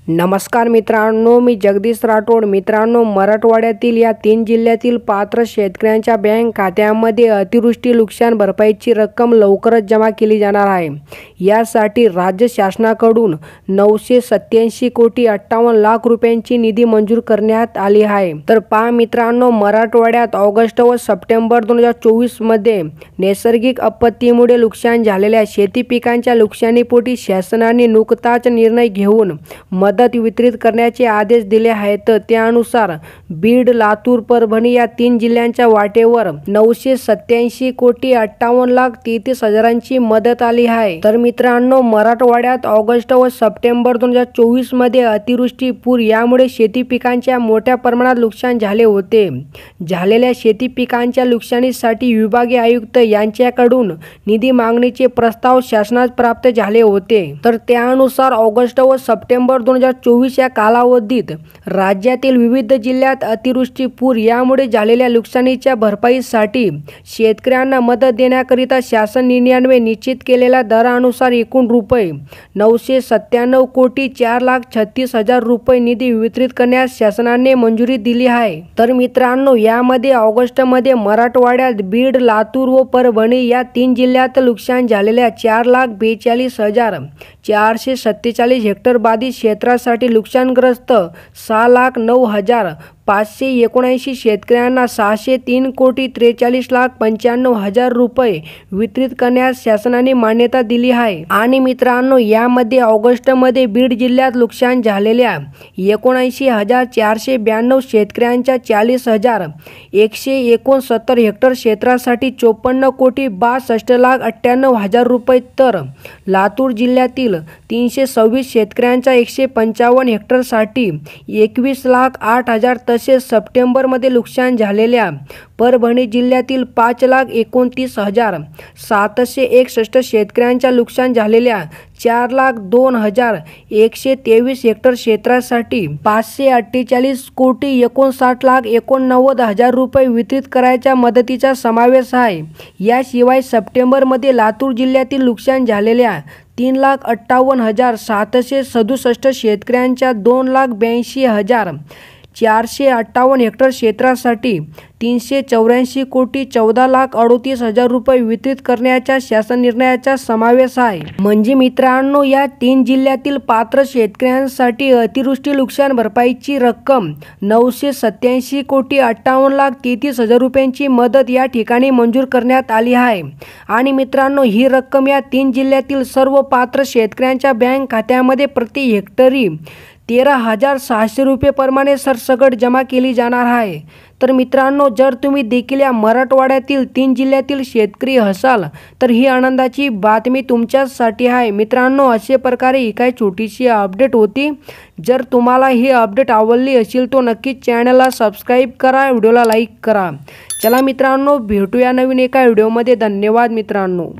नमस्कार मित्रांनो, मी जगदीश राठोड। मित्रांनो, मराठवाड्यातील या 3 जिल्ह्यातील पात्र शेतकऱ्यांच्या बँक खात्यामध्ये अतिवृष्टी नुकसान भरपाईची रक्कम लवकरच जमा केली जाणार आहे। यासाठी राज्य शासनाकडून 987 कोटी 58 लाख रुपयांची निधी मंजूर करण्यात आली आहे। तर पहा मित्रांनो, मराठवाड्यात ऑगस्ट व सप्टेंबर 2024 मध्ये नैसर्गिक आपत्तीमुळे नुकसान झालेल्या शेती पिकांच्या नुकसानीपोटी शासनाने नुकताच निर्णय घेऊन मदत वितरित करण्याचे आदेश दिले आहेत। त्यानुसार बीड, लातूर, परभणी या 3 जिल्ह्यांच्या वाटेवर 987 कोटी 58 लाख 33 हजारांची मदत आली आहे। तर मित्रांनो, मराठवाड्यात ऑगस्ट व सप्टेंबर 2024 मध्ये अतिवृष्टी, पूर यामुळे शेती पिकांच्या मोठ्या प्रमाणात नुकसान झाले होते। झालेल्या शेती पिकांच्या नुकसानीसाठी विभागीय आयुक्त यांच्याकडून निधी मागणीचे प्रस्ताव शासनास प्राप्त झाले होते। तर त्यानुसार ऑगस्ट व सप्टेंबर 2024 या कालावधीत राज्यातील विविध जिल्ह्यात अतिवृष्टी, पूर यामुळे झालेल्या नुकसानीच्या भरपाईसाठी शेतकऱ्यांना मदत देण्याकरिता शासन निर्णयान्वये निश्चित केलेल्या दरानुसार एकूण रुपये 997 कोटी 4,36,000 रुपये निधी वितरित करण्यास शासनाने मंजुरी दिली आहे। तर मित्रांनो, यामध्ये ऑगस्ट मध्ये मराठवाड्यात बीड, लातूर व परभणी या 3 जिल्ह्यात नुकसान झालेल्या 4,42,447 हेक्टर बाधित क्षेत्रासाठी नुकसानग्रस्त 6,09,579 शेतकऱ्यांना 603 कोटी 43,95,000 रुपये वितरित करण्यास शासनाने मान्यता दिली आहे। आणि मित्रांनो, यामध्ये ऑगस्ट मध्ये बीड जिल्ह्यात नुकसान झालेल्या 79,492 शेतकऱ्यांच्या 40,169 हेक्टर क्षेत्रासाठी 54 कोटी 62,98,000 रुपये, तर लातूर जिल्ह्यातील 326 शेतकऱ्यांच्या 155 हेक्टरसाठी 21,08,000, तसेच सप्टेंबर मध्ये नुकसान झालेल्या परभणी जिल्ह्यातील 5,29,761 शेतकऱ्यांच्या नुकसान झालेल्या 4,02,123 हेक्टर क्षेत्रासाठी 548 कोटी 59,89,000 रुपये वितरित करायच्या मदतीचा समावेश आहे। याशिवाय सप्टेंबर मध्ये लातूर जिल्ह्यातील नुकसान झालेल्या 3,58,767 शेतकऱ्यांच्या 2,82,458 हेक्टर क्षेत्रासाठी 384 कोटी 14,38,000 रुपये वितरित करण्याच्या शासन निर्णयाचा समावेश आहे। म्हणजे मित्रांनो, या 3 जिल्ह्यातील पात्र शेतकऱ्यांसाठी अतिवृष्टी नुकसान भरपाईची रक्कम 987 कोटी 58 लाख 33,000 रुपयांची मदत या ठिकाणी मंजूर करण्यात आली आहे। आणि मित्रांनो, ही रक्कम या 3 जिल्ह्यातील सर्व पात्र शेतकऱ्यांच्या बँक खात्यामध्ये प्रति हेक्टरी 13,600 रुपये प्रमाणे सरसकट जमा केली जाणार आहे। तर मित्रांनो, जर तुम्ही देखील या मराठवाड्यातील 3 जिल्ह्यातील शेतकरी असाल तर ही आनंदाची बातमी तुमच्यासाठी आहे। मित्रांनो, अशा प्रकारे ही काही छोटीशी अपडेट होती। जर तुम्हाला ही अपडेट आवडली असेल तर नक्कीच चॅनलला सबस्क्राईब करा, व्हिडिओला लाईक करा। चला मित्रांनो, भेटूया नवीन एका व्हिडिओमध्ये। धन्यवाद मित्रांनो।